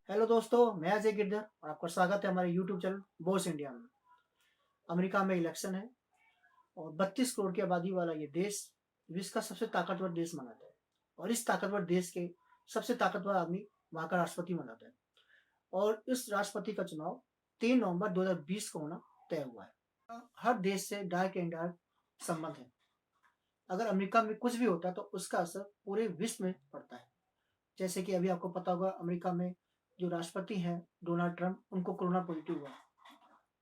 Hello दोस्तों, मैं अजय गिरधर और आपका स्वागत है हमारे यूट्यूब चैनल बॉस इंडिया में। अमेरिका में इलेक्शन है और 32 करोड़ की आबादी वाला ये देश विश्व का सबसे ताकतवर देश माना जाता है और इस ताकतवर देश के सबसे ताकतवर आदमी वहाँ का राष्ट्रपति माना जाता है और इस राष्ट्रपति का चुनाव 3 नवंबर 2020 को होना तय हुआ है। हर देश से डायरेक्ट एंड इनडायरेक्ट संबंध है। अगर अमेरिका में कुछ भी होता है तो उसका असर पूरे विश्व में पड़ता है। जैसे कि अभी आपको पता होगा, अमेरिका में जो राष्ट्रपति हैं डोनाल्ड ट्रंप, उनको कोरोना पॉजिटिव हुआ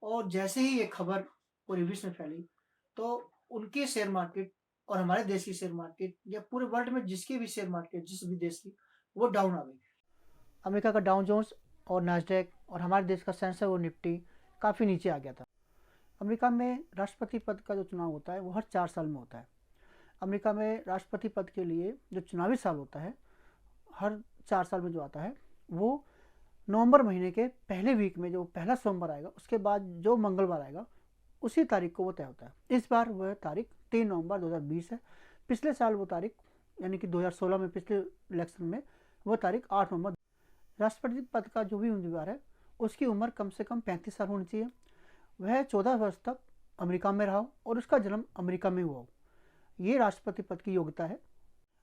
और जैसे ही ये खबर पूरे विश्व में फैली तो उनके शेयर मार्केट और हमारे देश की शेयर मार्केट या पूरे वर्ल्ड में जिसकी भी शेयर मार्केट जिस भी देश की, वो डाउन आ गई। अमेरिका का डाउ जोन्स और नास्डैक और हमारे देश का सेंसेक्स और निफ्टी काफ़ी नीचे आ गया था। अमेरिका में राष्ट्रपति पद का जो चुनाव होता है वो हर 4 साल में होता है। अमेरिका में राष्ट्रपति पद के लिए जो चुनावी साल होता है हर 4 साल में जो आता है वो नवंबर महीने के पहले वीक में जो पहला सोमवार आएगा उसके बाद जो मंगलवार आएगा उसी तारीख को वो तय होता है। इस बार वह तारीख 3 नवंबर 2020 है। पिछले साल वो तारीख यानी कि 2016 में पिछले इलेक्शन में वो तारीख 8 नवंबर। राष्ट्रपति पद का जो भी उम्मीदवार है उसकी उम्र कम से कम 35 साल होनी चाहिए। वह 14 वर्ष तक अमेरिका में रहा हो और उसका जन्म अमेरिका में हुआ हो। ये राष्ट्रपति पद की योग्यता है।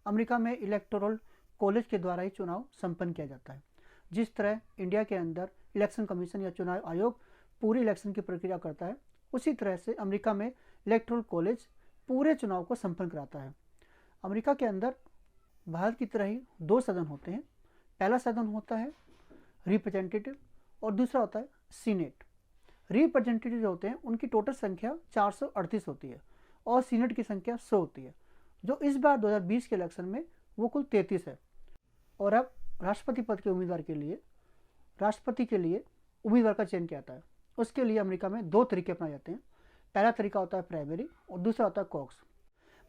अमेरिका में इलेक्टोरल कॉलेज के द्वारा ही चुनाव संपन्न किया जाता है। जिस तरह इंडिया के अंदर इलेक्शन कमीशन या चुनाव आयोग पूरी इलेक्शन की प्रक्रिया करता है, उसी तरह से अमेरिका में इलेक्टोरल कॉलेज पूरे चुनाव को संपन्न कराता है। अमेरिका के अंदर भारत की तरह ही 2 सदन होते हैं। पहला सदन होता है रिप्रेजेंटेटिव और दूसरा होता है सीनेट। रिप्रेजेंटेटिव जो होते हैं उनकी टोटल संख्या 438 होती है और सीनेट की संख्या 100 होती है, जो इस बार 2020 के इलेक्शन में वो कुल 33 है। और अब राष्ट्रपति पद के उम्मीदवार के लिए राष्ट्रपति के लिए उम्मीदवार का चयन किया जाता है। उसके लिए अमेरिका में 2 तरीके अपनाए जाते हैं। पहला तरीका होता है प्राइमरी और दूसरा होता है कॉक्स।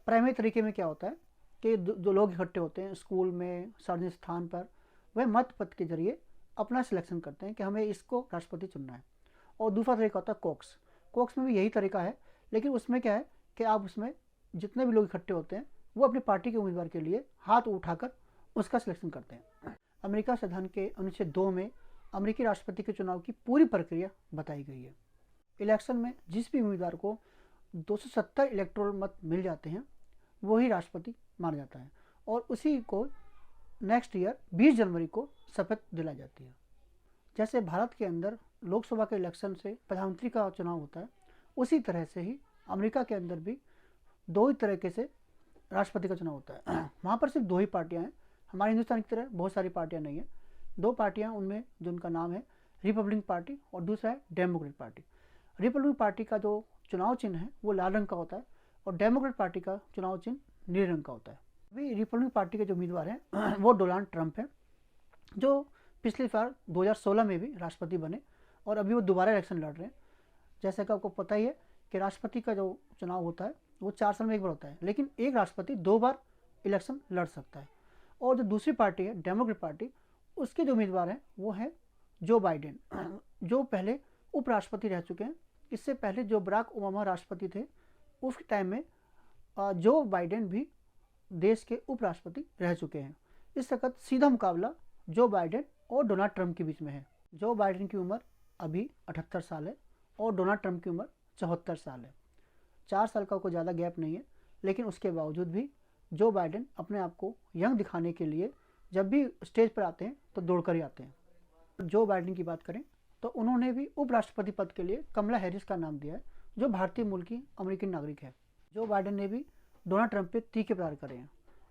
प्राइमरी तरीके में क्या होता है कि जो लोग इकट्ठे होते हैं स्कूल में, सार्वजनिक स्थान पर, वह मत पद के जरिए अपना सिलेक्शन करते हैं कि हमें इसको राष्ट्रपति चुनना है। और दूसरा तरीका होता है कॉक्स। कॉक्स में भी यही तरीका है, लेकिन उसमें क्या है कि आप उसमें जितने भी लोग इकट्ठे होते हैं वो अपनी पार्टी के उम्मीदवार के लिए हाथ उठाकर उसका सिलेक्शन करते हैं। अमेरिका संविधान के अनुच्छेद 2 में अमेरिकी राष्ट्रपति के चुनाव की पूरी प्रक्रिया बताई गई है। इलेक्शन में जिस भी उम्मीदवार को 270 इलेक्टोरल मत मिल जाते हैं वही राष्ट्रपति माना जाता है और उसी को नेक्स्ट ईयर 20 जनवरी को शपथ दिलाई जाती है। जैसे भारत के अंदर लोकसभा के इलेक्शन से प्रधानमंत्री का चुनाव होता है, उसी तरह से ही अमेरिका के अंदर भी 2 ही तरीके से राष्ट्रपति का चुनाव होता है। वहाँ पर सिर्फ 2 ही पार्टियाँ हैं। हमारे हिंदुस्तान की तरह बहुत सारी पार्टियाँ नहीं हैं। 2 पार्टियाँ, उनमें जो उनका नाम है रिपब्लिकन पार्टी और दूसरा है डेमोक्रेट पार्टी। रिपब्लिकन पार्टी का जो चुनाव चिन्ह है वो लाल रंग का होता है और डेमोक्रेट पार्टी का चुनाव चिन्ह नीले रंग का होता है। अभी रिपब्लिकन पार्टी के जो उम्मीदवार हैं वो डोनाल्ड ट्रंप है, जो पिछली बार 2016 में भी राष्ट्रपति बने और अभी वो दोबारा इलेक्शन लड़ रहे हैं। जैसे कि आपको पता ही है कि राष्ट्रपति का जो चुनाव होता है वो 4 साल में एक बार होता है, लेकिन एक राष्ट्रपति 2 बार इलेक्शन लड़ सकता है। और जो दूसरी पार्टी है डेमोक्रेट पार्टी, उसके जो उम्मीदवार हैं वो है जो बाइडेन, जो पहले उपराष्ट्रपति रह चुके हैं। इससे पहले जो बराक ओबामा राष्ट्रपति थे उस टाइम में जो बाइडेन भी देश के उपराष्ट्रपति रह चुके हैं। इस वक्त सीधा मुकाबला जो बाइडेन और डोनाल्ड ट्रंप के बीच में है। जो बाइडेन की उम्र अभी 78 साल है और डोनाल्ड ट्रंप की उम्र 74 साल है। 4 साल का कोई ज़्यादा गैप नहीं है, लेकिन उसके बावजूद भी जो बाइडेन अपने आप को यंग दिखाने के लिए जब भी स्टेज पर आते हैं तो दौड़ कर ही आते हैं। जो बाइडेन की बात करें तो उन्होंने भी उपराष्ट्रपति पद के लिए कमला हैरिस का नाम दिया है, जो भारतीय मूल की अमेरिकी नागरिक है। जो बाइडेन ने भी डोनाल्ड ट्रंप पे तीखे प्रहार करे हैं।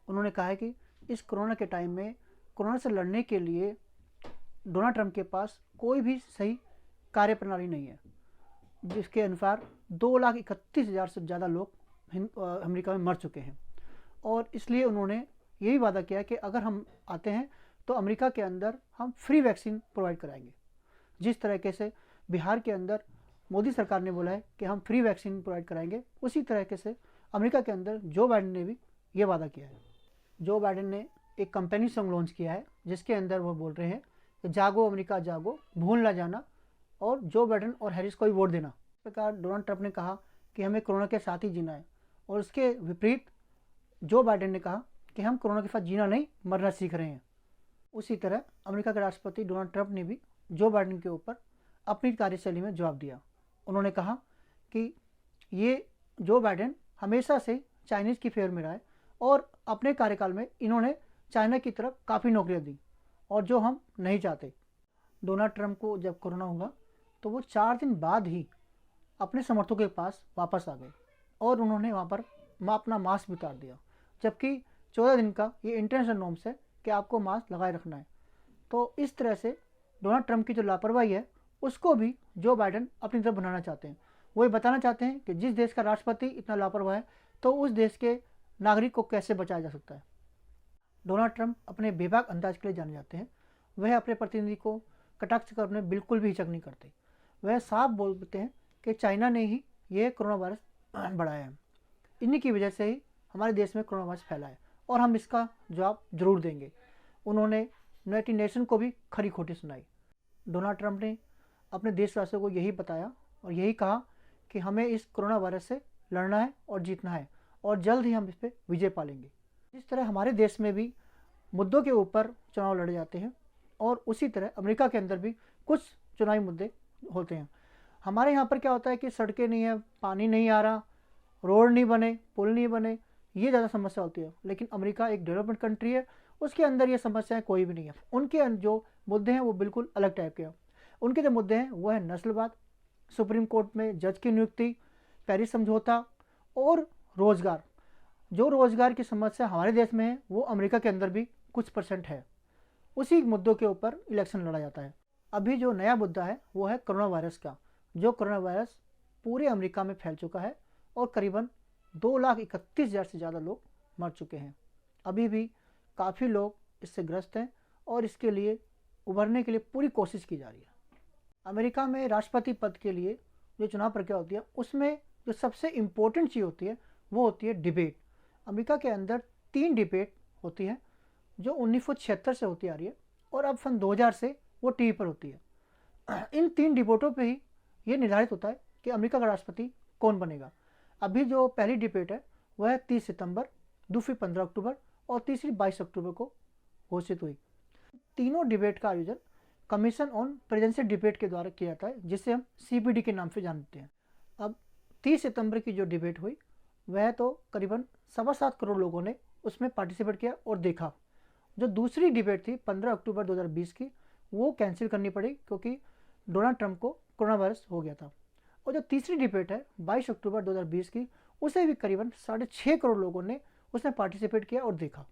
उन्होंने कहा है कि इस कोरोना के टाइम में कोरोना से लड़ने के लिए डोनाल्ड ट्रंप के पास कोई भी सही कार्यप्रणाली नहीं है, जिसके अनुसार 2,31,000 से ज़्यादा लोग अमेरिका में मर चुके हैं। और इसलिए उन्होंने यही वादा किया कि अगर हम आते हैं तो अमेरिका के अंदर हम फ्री वैक्सीन प्रोवाइड कराएंगे। जिस तरीके से बिहार के अंदर मोदी सरकार ने बोला है कि हम फ्री वैक्सीन प्रोवाइड कराएंगे, उसी तरीके से अमेरिका के अंदर जो बाइडेन ने भी ये वादा किया है। जो बाइडेन ने एक कंपेनी सॉन्ग लॉन्च किया है जिसके अंदर वो बोल रहे हैं कि जागो अमेरिका जागो, भूल ना जाना और जो बाइडेन और हैरिस को ही वोट देना। इस प्रकार डोनाल्ड ट्रंप ने कहा कि हमें कोरोना के साथ ही जीना है और उसके विपरीत जो बाइडेन ने कहा कि हम कोरोना के साथ जीना नहीं, मरना सीख रहे हैं। उसी तरह अमेरिका के राष्ट्रपति डोनाल्ड ट्रंप ने भी जो बाइडेन के ऊपर अपनी कार्यशैली में जवाब दिया। उन्होंने कहा कि ये जो बाइडेन हमेशा से चाइनीज़ की फेवर में रहा है और अपने कार्यकाल में इन्होंने चाइना की तरफ काफ़ी नौकरियां दी और जो हम नहीं चाहते। डोनाल्ड ट्रंप को जब कोरोना हुआ तो वो 4 दिन बाद ही अपने समर्थकों के पास वापस आ गए और उन्होंने वहाँ पर अपना मास्क भी उतार दिया, जबकि 14 दिन का ये इंटरनेशनल नॉर्म्स है कि आपको मास्क लगाए रखना है। तो इस तरह से डोनाल्ड ट्रंप की जो लापरवाही है उसको भी जो बाइडेन अपनी तरफ बनाना चाहते हैं। वो ये बताना चाहते हैं कि जिस देश का राष्ट्रपति इतना लापरवाह है तो उस देश के नागरिक को कैसे बचाया जा सकता है। डोनाल्ड ट्रंप अपने बेबाक अंदाज के लिए जाने जाते हैं। वह अपने प्रतिनिधि को कटाक्ष करने बिल्कुल भी हिचक नहीं करते। वह साफ बोलते हैं कि चाइना ने ही ये कोरोना वायरस बढ़ाया है, इन्हीं की वजह से ही हमारे देश में कोरोना वायरस फैला है और हम इसका जवाब जरूर देंगे। उन्होंने यूनाइटेड नेशन को भी खरी खोटी सुनाई। डोनाल्ड ट्रंप ने अपने देशवासियों को यही बताया और यही कहा कि हमें इस कोरोना वायरस से लड़ना है और जीतना है और जल्द ही हम इस पर विजय पालेंगे। इस तरह हमारे देश में भी मुद्दों के ऊपर चुनाव लड़े जाते हैं और उसी तरह अमेरिका के अंदर भी कुछ चुनावी मुद्दे होते हैं। हमारे यहाँ पर क्या होता है कि सड़कें नहीं है, पानी नहीं आ रहा, रोड नहीं बने, पुल नहीं बने, ये ज़्यादा समस्या होती है। लेकिन अमेरिका एक डेवलपमेंट कंट्री है, उसके अंदर ये समस्याएं कोई भी नहीं है। उनके जो मुद्दे हैं वो बिल्कुल अलग टाइप के हैं। उनके जो मुद्दे हैं वो है नस्लवाद, सुप्रीम कोर्ट में जज की नियुक्ति, पेरिस समझौता और रोज़गार। जो रोज़गार की समस्या हमारे देश में है वो अमेरिका के अंदर भी कुछ % है। उसी मुद्दों के ऊपर इलेक्शन लड़ा जाता है। अभी जो नया मुद्दा है वो है कोरोना वायरस का। जो कोरोना वायरस पूरे अमेरिका में फैल चुका है और करीबन 2,31,000 से ज़्यादा लोग मर चुके हैं। अभी भी काफ़ी लोग इससे ग्रस्त हैं और इसके लिए उभरने के लिए पूरी कोशिश की जा रही है। अमेरिका में राष्ट्रपति पद के लिए जो चुनाव प्रक्रिया होती है उसमें जो सबसे इम्पोर्टेंट चीज़ होती है वो होती है डिबेट। अमेरिका के अंदर 3 डिबेट होती है जो 1976 से होती आ रही है और अब सन 2000 से वो टीवी पर होती है। इन 3 डिबेटों पे ही ये निर्धारित होता है कि अमेरिका का राष्ट्रपति कौन बनेगा। अभी जो पहली डिबेट है वह है 30 सितंबर, दूसरी 15 अक्टूबर और तीसरी 22 अक्टूबर को घोषित हुई। तीनों डिबेट का आयोजन कमीशन ऑन प्रेसिडेंशियल डिबेट के द्वारा किया जाता है, जिसे हम CPD के नाम से जानते हैं। अब 30 सितंबर की जो डिबेट हुई वह तो करीबन 7.25 करोड़ लोगों ने उसमें पार्टिसिपेट किया और देखा। जो दूसरी डिबेट थी 15 अक्टूबर 2020 की वो कैंसिल करनी पड़ी क्योंकि डोनाल्ड ट्रंप को कोरोना वायरस हो गया था। और जो तीसरी डिबेट है 22 अक्टूबर 2020 की उसे भी करीबन 6.5 करोड़ लोगों ने उसमें पार्टिसिपेट किया और देखा।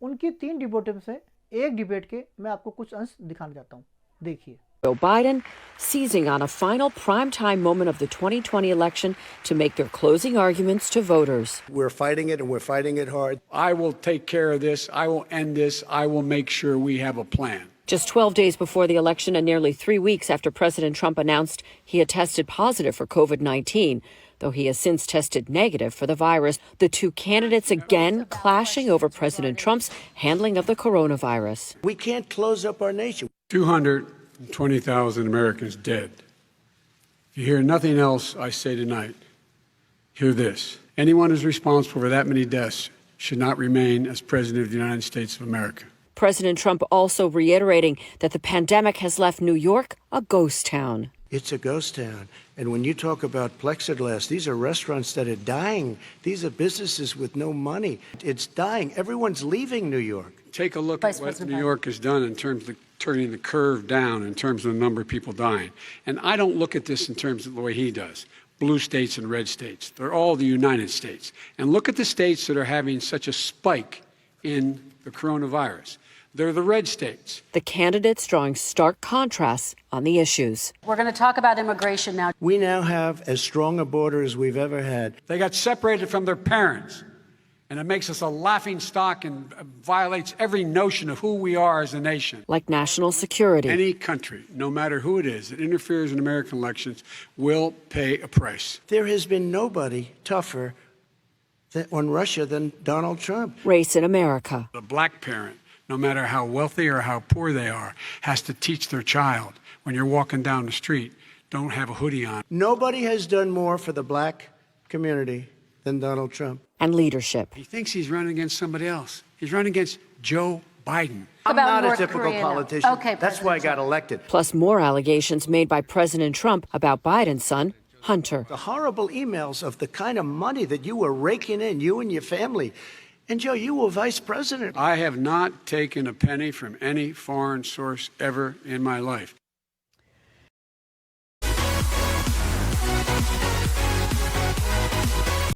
उनकी 3 डिबेटों से एक डिबेट के मैं आपको कुछ अंश दिखाना चाहता हूँ, देखिए। Joe Biden seizing on a final primetime moment of the 2020 election to make their closing arguments to voters. We're fighting it and we're fighting it hard. I will take care of this. I will end this. I will make sure we have a plan. Just 12 days before the election and nearly 3 weeks after President Trump announced he had tested positive for COVID-19, though he has since tested negative for the virus, the two candidates again clashing over President Trump's handling of the coronavirus. We can't close up our nation. 220,000 Americans dead. If you hear nothing else I say tonight, hear this. Anyone who's responsible for that many deaths should not remain as President of the United States of America. President Trump also reiterating that the pandemic has left New York a ghost town. It's a ghost town. And when you talk about plexiglass, these are restaurants that are dying. These are businesses with no money. It's dying. Everyone's leaving New York. Take a look at what New York has done in terms of turning the curve down in terms of the number of people dying. And I don't look at this in terms of the way he does. Blue states and red states. They're all the United States. And look at the states that are having such a spike in the coronavirus. They're the red states. The candidates drawing stark contrasts on the issues. We're going to talk about immigration now. We now have as strong a border as we've ever had. They got separated from their parents. And it makes us a laughing stock and violates every notion of who we are as a nation. Like national security. Any country, no matter who it is, that interferes in American elections will pay a price. There has been nobody tougher on Russia than Donald Trump. Race in America. The black parent, no matter how wealthy or how poor they are, has to teach their child when you're walking down the street, don't have a hoodie on. Nobody has done more for the black community than Donald Trump. And leadership. He thinks he's running against somebody else. He's running against Joe Biden. I'm About not a North typical Korea now. politician. Okay, That's why I President got Trump. elected. Plus, more allegations made by President Trump about Biden's son, Hunter. The horrible emails of the kind of money that you were raking in, you and your family. And Joe, you were vice president. I have not taken a penny from any foreign source ever in my life.